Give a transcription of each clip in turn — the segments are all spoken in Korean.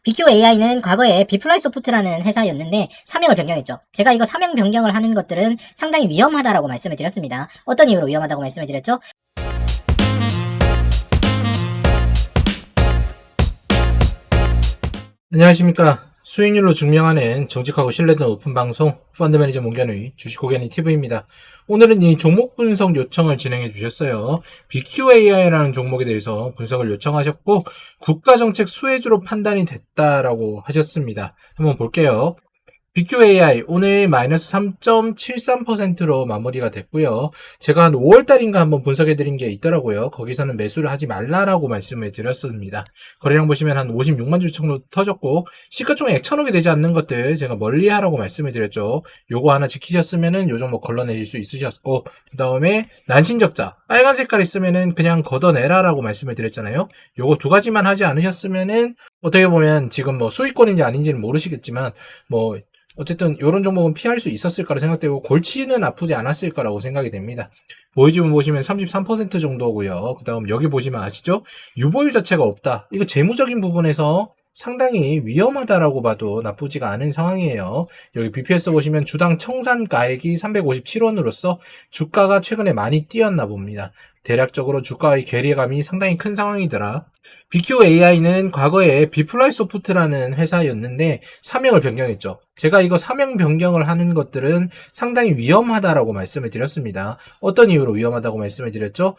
BQAI는 과거에 비플라이소프트라는 회사였는데 사명을 변경했죠. 제가 이거 사명 변경을 하는 것들은 상당히 위험하다라고 말씀을 드렸습니다. 어떤 이유로 위험하다고 말씀을 드렸죠? 안녕하십니까. 수익률로 증명하는 정직하고 신뢰도는 높은 방송 펀드 매니저 문견의 주식고객님 TV입니다. 오늘은 이 종목 분석 요청을 진행해 주셨어요. BQAI라는 종목에 대해서 분석을 요청하셨고 국가정책 수혜주로 판단이 됐다라고 하셨습니다. 한번 볼게요. BQAI 오늘 마이너스 3.73%로 마무리가 됐고요. 제가 한 5월달인가 한번 분석해드린 게 있더라고요. 거기서는 매수를 하지 말라라고 말씀을 드렸습니다. 거래량 보시면 한 56만 주 정도 터졌고 시가총액 1,000억이 되지 않는 것들 제가 멀리하라고 말씀을 드렸죠. 요거 하나 지키셨으면은 요 종목 걸러내릴 수 있으셨고 그 다음에 난신적자 빨간 색깔 있으면은 그냥 걷어내라라고 말씀을 드렸잖아요. 요거 두 가지만 하지 않으셨으면은 어떻게 보면 지금 뭐 수익권인지 아닌지는 모르시겠지만 뭐 어쨌든 이런 종목은 피할 수 있었을 거라 생각되고 골치는 아프지 않았을 거라고 생각이 됩니다. 보유지분 보시면 33% 정도고요. 그 다음 여기 보시면 아시죠? 유보율 자체가 없다. 이거 재무적인 부분에서 상당히 위험하다라고 봐도 나쁘지가 않은 상황이에요. 여기 BPS 보시면 주당 청산가액이 357원으로서 주가가 최근에 많이 뛰었나 봅니다. 대략적으로 주가의 괴리감이 상당히 큰 상황이더라. BQAI는 과거에 비플라이소프트라는 회사였는데 사명을 변경했죠. 제가 이거 사명 변경을 하는 것들은 상당히 위험하다라고 말씀을 드렸습니다. 어떤 이유로 위험하다고 말씀을 드렸죠?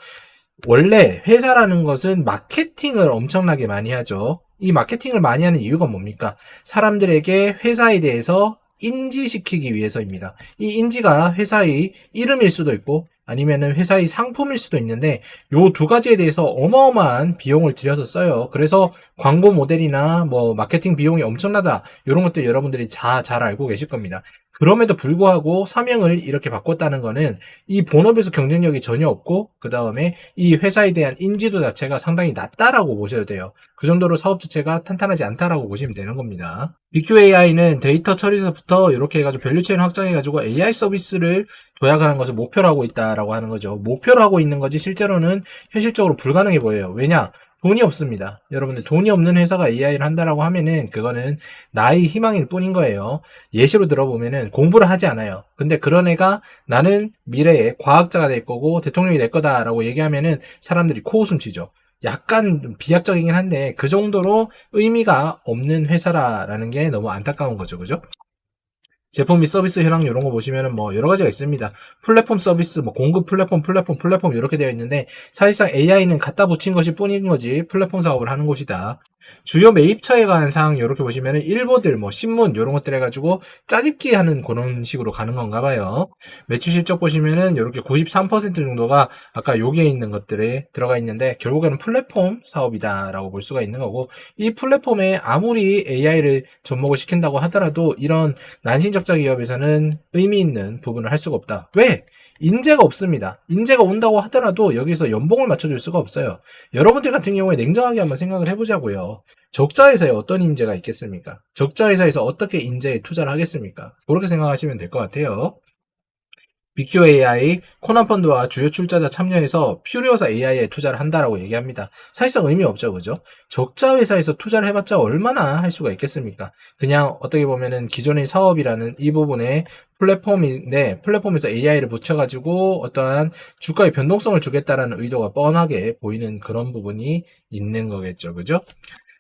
원래 회사라는 것은 마케팅을 엄청나게 많이 하죠. 이 마케팅을 많이 하는 이유가 뭡니까? 사람들에게 회사에 대해서 인지시키기 위해서입니다. 이 인지가 회사의 이름일 수도 있고 아니면은 회사의 상품일 수도 있는데 요 두 가지에 대해서 어마어마한 비용을 들여서 써요. 그래서 광고 모델이나 뭐 마케팅 비용이 엄청나다 이런 것들 여러분들이 잘 알고 계실 겁니다. 그럼에도 불구하고 사명을 이렇게 바꿨다는 거는 이 본업에서 경쟁력이 전혀 없고 그 다음에 이 회사에 대한 인지도 자체가 상당히 낮다라고 보셔야 돼요. 그 정도로 사업 자체가 탄탄하지 않다라고 보시면 되는 겁니다. BQAI는 데이터 처리서부터 이렇게 해가지고 밸류체인 확장해가지고 AI 서비스를 도약하는 것을 목표로 하고 있다라고 하는 거죠. 목표로 하고 있는 거지 실제로는 현실적으로 불가능해 보여요. 왜냐? 돈이 없습니다. 여러분들 돈이 없는 회사가 AI를 한다라고 하면은 그거는 나의 희망일 뿐인 거예요. 예시로 들어보면은 공부를 하지 않아요. 근데 그런 애가 나는 미래에 과학자가 될 거고 대통령이 될 거다라고 얘기하면은 사람들이 코웃음 치죠. 약간 비약적이긴 한데 그 정도로 의미가 없는 회사라는 게 너무 안타까운 거죠. 그죠? 제품 및 서비스 현황 이런 거 보시면은 뭐 여러 가지가 있습니다. 플랫폼 서비스, 뭐 공급 플랫폼 이렇게 되어 있는데 사실상 AI는 갖다 붙인 것이 뿐인 거지 플랫폼 사업을 하는 곳이다. 주요 매입처에 관한 사항 이렇게 보시면은 일보들 뭐 신문 이런 것들 해가지고 짜집기 하는 그런 식으로 가는 건가 봐요. 매출 실적 보시면은 이렇게 93% 정도가 아까 여기에 있는 것들에 들어가 있는데 결국에는 플랫폼 사업이다라고 볼 수가 있는 거고 이 플랫폼에 아무리 AI를 접목을 시킨다고 하더라도 이런 난신적자 기업에서는 의미 있는 부분을 할 수가 없다. 왜? 인재가 없습니다. 인재가 온다고 하더라도 여기서 연봉을 맞춰줄 수가 없어요. 여러분들 같은 경우에 냉정하게 한번 생각을 해보자고요. 적자 회사에 어떤 인재가 있겠습니까? 적자 회사에서 어떻게 인재에 투자를 하겠습니까? 그렇게 생각하시면 될 것 같아요. BQAI, 코난펀드와 주요 출자자 참여해서 퓨리오사 AI에 투자를 한다라고 얘기합니다. 사실상 의미 없죠, 그죠? 적자 회사에서 투자를 해봤자 얼마나 할 수가 있겠습니까? 그냥 어떻게 보면은 기존의 사업이라는 이 부분에 플랫폼인데 플랫폼에서 AI를 붙여가지고 어떠한 주가의 변동성을 주겠다라는 의도가 뻔하게 보이는 그런 부분이 있는 거겠죠, 그죠?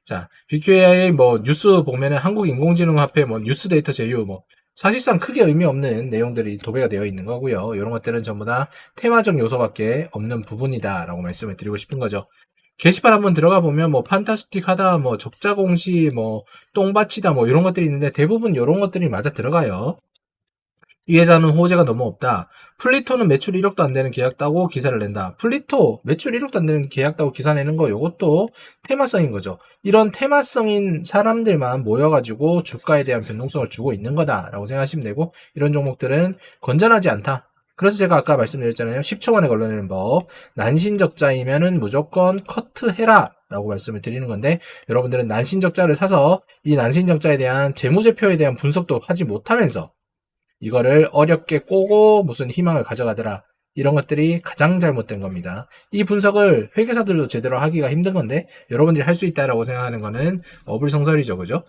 자, BQAI 뭐 뉴스 보면은 한국인공지능협회 뭐 뉴스 데이터 제휴 뭐 사실상 크게 의미 없는 내용들이 도배가 되어 있는 거고요. 이런 것들은 전부 다 테마적 요소밖에 없는 부분이다라고 말씀을 드리고 싶은 거죠. 게시판 한번 들어가 보면 뭐 판타스틱하다, 뭐 적자 공시, 뭐 똥밭이다, 뭐 이런 것들이 있는데 대부분 이런 것들이 맞아 들어가요. 이 회사는 호재가 너무 없다. 플리토는 매출 1억도 안 되는 계약 따고 기사를 낸다. 플리토 매출 1억도 안 되는 계약 따고 기사 내는 거 이것도 테마성인 거죠. 이런 테마성인 사람들만 모여가지고 주가에 대한 변동성을 주고 있는 거다라고 생각하시면 되고 이런 종목들은 건전하지 않다. 그래서 제가 아까 말씀드렸잖아요. 10초 만에 걸러내는 법. 난신적자이면은 무조건 커트해라 라고 말씀을 드리는 건데 여러분들은 난신적자를 사서 이 난신적자에 대한 재무제표에 대한 분석도 하지 못하면서 이거를 어렵게 꼬고 무슨 희망을 가져가더라. 이런 것들이 가장 잘못된 겁니다. 이 분석을 회계사들도 제대로 하기가 힘든 건데 여러분들이 할 수 있다라고 생각하는 거는 어불성설이죠. 그죠?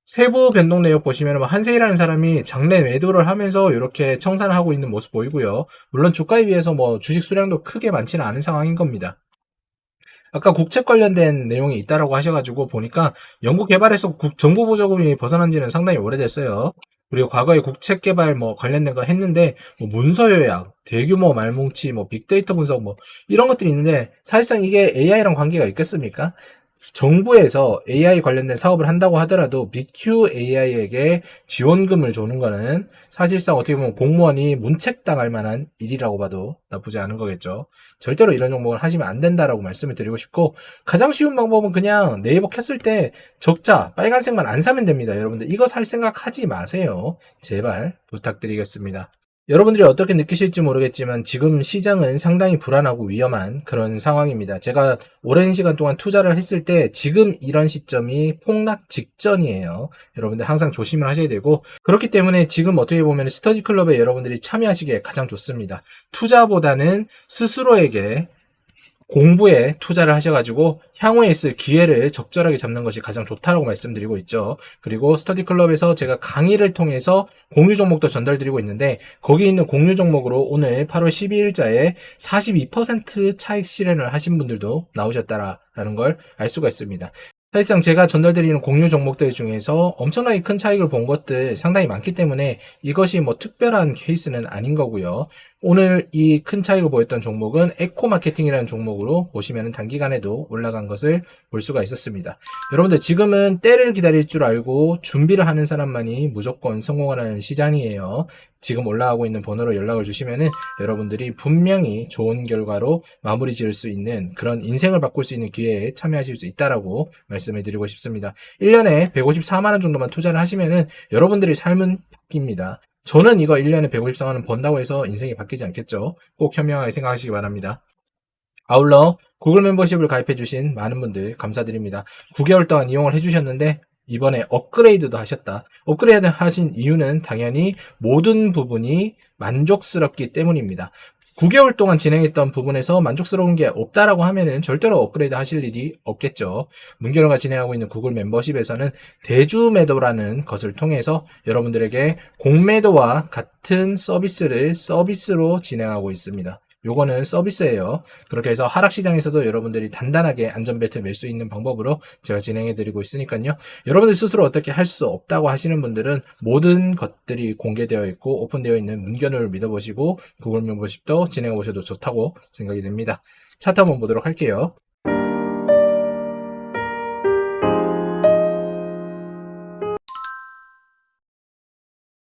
세부 변동 내역 보시면 한세희라는 사람이 장래 매도를 하면서 이렇게 청산을 하고 있는 모습 보이고요. 물론 주가에 비해서 주식 수량도 크게 많지는 않은 상황인 겁니다. 아까 국책 관련된 내용이 있다라고 하셔가지고 보니까 연구개발에서 정부 보조금이 벗어난 지는 상당히 오래됐어요. 그리고 과거에 국책 개발 관련된 거 했는데 문서 요약, 대규모 말뭉치, 빅데이터 분석 이런 것들이 있는데 사실상 이게 AI랑 관계가 있겠습니까? 정부에서 AI 관련된 사업을 한다고 하더라도 BQ AI에게 지원금을 주는 거는 사실상 어떻게 보면 공무원이 문책당할 만한 일이라고 봐도 나쁘지 않은 거겠죠. 절대로 이런 종목을 하시면 안 된다라고 말씀을 드리고 싶고, 가장 쉬운 방법은 그냥 네이버 켰을 때 적자 빨간색만 안 사면 됩니다. 여러분들 이거 살 생각 하지 마세요. 제발 부탁드리겠습니다. 여러분들이 어떻게 느끼실지 모르겠지만 지금 시장은 상당히 불안하고 위험한 그런 상황입니다. 제가 오랜 시간 동안 투자를 했을 때 지금 이런 시점이 폭락 직전이에요. 여러분들 항상 조심을 하셔야 되고, 그렇기 때문에 지금 어떻게 보면 스터디 클럽에 여러분들이 참여하시기에 가장 좋습니다. 투자보다는 스스로에게 공부에 투자를 하셔가지고 향후에 있을 기회를 적절하게 잡는 것이 가장 좋다라고 말씀드리고 있죠. 그리고 스터디 클럽에서 제가 강의를 통해서 공유 종목도 전달드리고 있는데, 거기 있는 공유 종목으로 오늘 8월 12일자에 42% 차익 실현을 하신 분들도 나오셨다라는 걸 알 수가 있습니다. 사실상 제가 전달드리는 공유 종목들 중에서 엄청나게 큰 차익을 본 것들 상당히 많기 때문에 이것이 특별한 케이스는 아닌 거고요. 오늘 이 큰 차익을 보였던 종목은 에코마케팅이라는 종목으로 보시면 단기간에도 올라간 것을 볼 수가 있었습니다. 여러분들 지금은 때를 기다릴 줄 알고 준비를 하는 사람만이 무조건 성공하는 시장이에요. 지금 올라가고 있는 번호로 연락을 주시면은 여러분들이 분명히 좋은 결과로 마무리 지을 수 있는 그런 인생을 바꿀 수 있는 기회에 참여하실 수 있다라고 말씀을 드리고 싶습니다. 1년에 154만원 정도만 투자를 하시면은 여러분들의 삶은 바뀝니다. 저는 이거 1년에 154만원 번다고 해서 인생이 바뀌지 않겠죠. 꼭 현명하게 생각하시기 바랍니다. 아울러 구글 멤버십을 가입해주신 많은 분들 감사드립니다. 9개월 동안 이용을 해주셨는데 이번에 업그레이드도 하셨다. 업그레이드 하신 이유는 당연히 모든 부분이 만족스럽기 때문입니다. 9개월 동안 진행했던 부분에서 만족스러운 게 없다라고 하면은 절대로 업그레이드 하실 일이 없겠죠. 문결원가 진행하고 있는 구글 멤버십에서는 대주 매도라는 것을 통해서 여러분들에게 공매도와 같은 서비스로 진행하고 있습니다. 요거는 서비스예요. 그렇게 해서 하락시장에서도 여러분들이 단단하게 안전벨트 맬 수 있는 방법으로 제가 진행해드리고 있으니까요. 여러분들 스스로 어떻게 할 수 없다고 하시는 분들은 모든 것들이 공개되어 있고 오픈되어 있는 문견을 믿어보시고 구글 멤버십도 진행해보셔도 좋다고 생각이 됩니다. 차트 한번 보도록 할게요.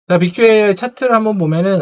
자, BQA 차트를 한번 보면은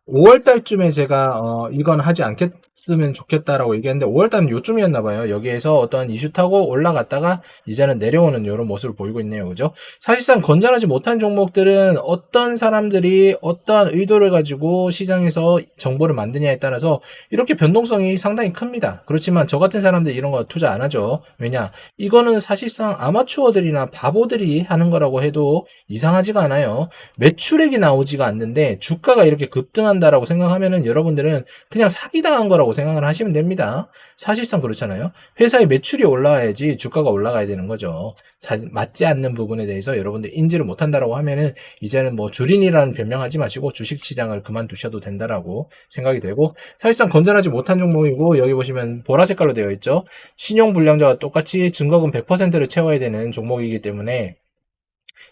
5월달쯤에 제가 이건 하지 않겠으면 좋겠다라고 얘기했는데 5월달은 요쯤이었나봐요. 여기에서 어떤 이슈 타고 올라갔다가 이제는 내려오는 이런 모습을 보이고 있네요. 그죠? 사실상 건전하지 못한 종목들은 어떤 사람들이 어떠한 의도를 가지고 시장에서 정보를 만드냐에 따라서 이렇게 변동성이 상당히 큽니다. 그렇지만 저 같은 사람들 이런 거 투자 안 하죠. 왜냐? 이거는 사실상 아마추어들이나 바보들이 하는 거라고 해도 이상하지가 않아요. 매출액이 나오지가 않는데 주가가 이렇게 급등한다라고 생각하면은 여러분들은 그냥 사기당한 거라고 생각을 하시면 됩니다. 사실상 그렇잖아요. 회사의 매출이 올라와야지 주가가 올라가야 되는 거죠. 맞지 않는 부분에 대해서 여러분들 인지를 못한다라고 하면은 이제는 주린이라는 변명하지 마시고 주식시장을 그만두셔도 된다라고 생각이 되고, 사실상 건전하지 못한 종목이고 여기 보시면 보라 색깔로 되어 있죠. 신용불량자와 똑같이 증거금 100%를 채워야 되는 종목이기 때문에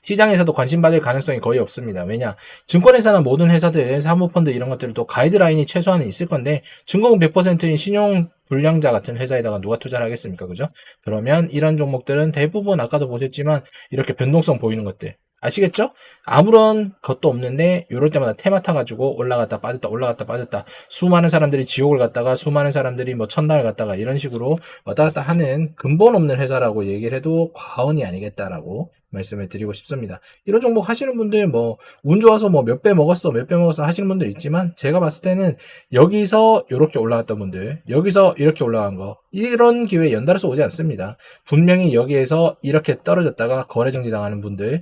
시장에서도 관심받을 가능성이 거의 없습니다. 왜냐? 증권회사나 모든 회사들, 사모펀드 이런 것들도 가이드라인이 최소한은 있을 건데 증거금 100%인 신용불량자 같은 회사에다가 누가 투자를 하겠습니까? 그죠? 그러면 이런 종목들은 대부분 아까도 보셨지만 이렇게 변동성 보이는 것들 아시겠죠? 아무런 것도 없는데 이럴 때마다 테마 타가지고 올라갔다 빠졌다 수많은 사람들이 지옥을 갔다가 수많은 사람들이 천당을 갔다가 이런 식으로 왔다 갔다 하는 근본 없는 회사라고 얘기를 해도 과언이 아니겠다라고 말씀을 드리고 싶습니다. 이런 종목 하시는 분들 운 좋아서 몇 배 먹었어 하시는 분들 있지만 제가 봤을 때는 여기서 이렇게 올라갔던 분들, 여기서 이렇게 올라간 거 이런 기회 연달아서 오지 않습니다. 분명히 여기에서 이렇게 떨어졌다가 거래 정지 당하는 분들,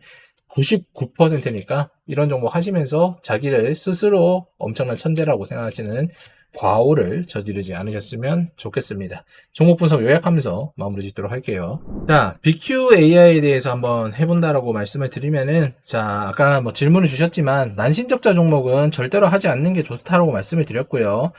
99%니까 이런 종목 하시면서 자기를 스스로 엄청난 천재라고 생각하시는 과오를 저지르지 않으셨으면 좋겠습니다. 종목 분석 요약하면서 마무리 짓도록 할게요. 자, BQAI에 대해서 한번 해본다라고 말씀을 드리면은, 자, 아까 뭐 질문을 주셨지만, 난신적자 종목은 절대로 하지 않는 게 좋다라고 말씀을 드렸고요.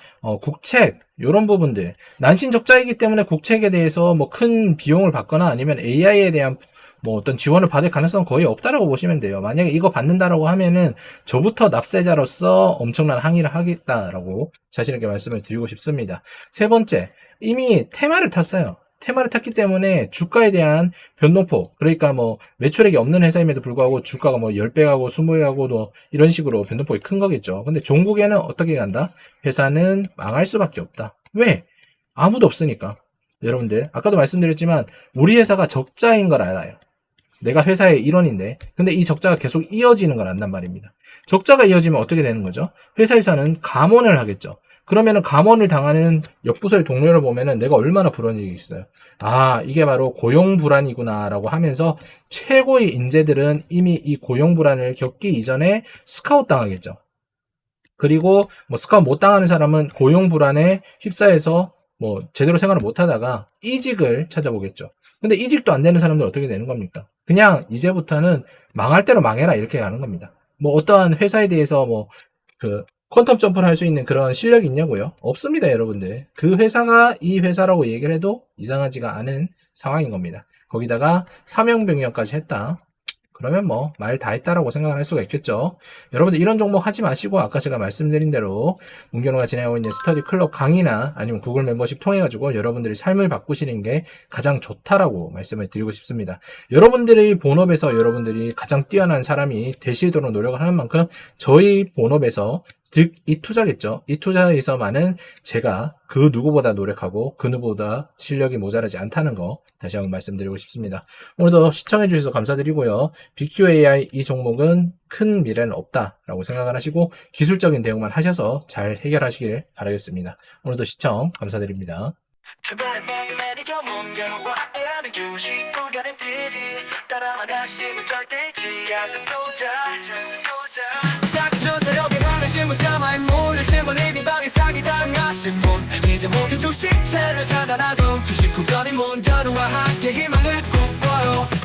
국책, 요런 부분들. 난신적자이기 때문에 국책에 대해서 뭐 큰 비용을 받거나 아니면 AI에 대한 뭐 어떤 지원을 받을 가능성은 거의 없다라고 보시면 돼요. 만약에 이거 받는다라고 하면은 저부터 납세자로서 엄청난 항의를 하겠다라고 자신있게 말씀을 드리고 싶습니다. 세 번째, 이미 테마를 탔어요. 테마를 탔기 때문에 주가에 대한 변동폭, 그러니까 뭐 매출액이 없는 회사임에도 불구하고 주가가 뭐 10배 가고 20배 가고 뭐 이런 식으로 변동폭이 큰 거겠죠. 근데 종국에는 어떻게 간다? 회사는 망할 수밖에 없다. 왜? 아무도 없으니까. 여러분들, 아까도 말씀드렸지만 우리 회사가 적자인 걸 알아요. 내가 회사의 일원인데, 근데 이 적자가 계속 이어지는 걸 안단 말입니다. 적자가 이어지면 어떻게 되는 거죠? 회사에서는 감원을 하겠죠. 그러면은 감원을 당하는 옆부서의 동료를 보면은 내가 얼마나 불안해지겠어요. 아, 이게 바로 고용 불안이구나라고 하면서 최고의 인재들은 이미 이 고용 불안을 겪기 이전에 스카웃 당하겠죠. 그리고 뭐 스카웃 못 당하는 사람은 고용 불안에 휩싸여서 뭐 제대로 생활을 못 하다가 이직을 찾아보겠죠. 근데 이직도 안 되는 사람들 어떻게 되는 겁니까? 그냥 이제부터는 망할 대로 망해라 이렇게 가는 겁니다. 뭐 어떠한 회사에 대해서 뭐 그 퀀텀 점프를 할 수 있는 그런 실력이 있냐고요? 없습니다, 여러분들. 그 회사가 이 회사라고 얘기를 해도 이상하지가 않은 상황인 겁니다. 거기다가 사명변경까지 했다. 그러면 뭐 말 다 했다라고 생각을 할 수가 있겠죠. 여러분들 이런 종목 하지 마시고 아까 제가 말씀드린 대로 문경호가 진행하고 있는 스터디 클럽 강의나 아니면 구글 멤버십 통해 가지고 여러분들이 삶을 바꾸시는 게 가장 좋다라고 말씀을 드리고 싶습니다. 여러분들의 본업에서 여러분들이 가장 뛰어난 사람이 되시도록 노력을 하는 만큼 저희 본업에서 즉 이 투자겠죠. 이 투자에서만은 제가 그 누구보다 노력하고 그 누구보다 실력이 모자라지 않다는 거 다시 한번 말씀드리고 싶습니다. 오늘도 시청해 주셔서 감사드리고요. BQAI 이 종목은 큰 미래는 없다라고 생각을 하시고 기술적인 대응만 하셔서 잘 해결하시길 바라겠습니다. 오늘도 시청 감사드립니다. 주변의 매니저 문경과 함께하는 주식 구간의 TV 따라만 하시면 절대 잊지 않는 투자 싹조사력에 관하신 문자마에 몰리신 분 리딩 방에 사기당하신 분 이제 모두 주식 채널 차단하고 주식 구간의 문전우와 함께 희망을 꿈꿔요.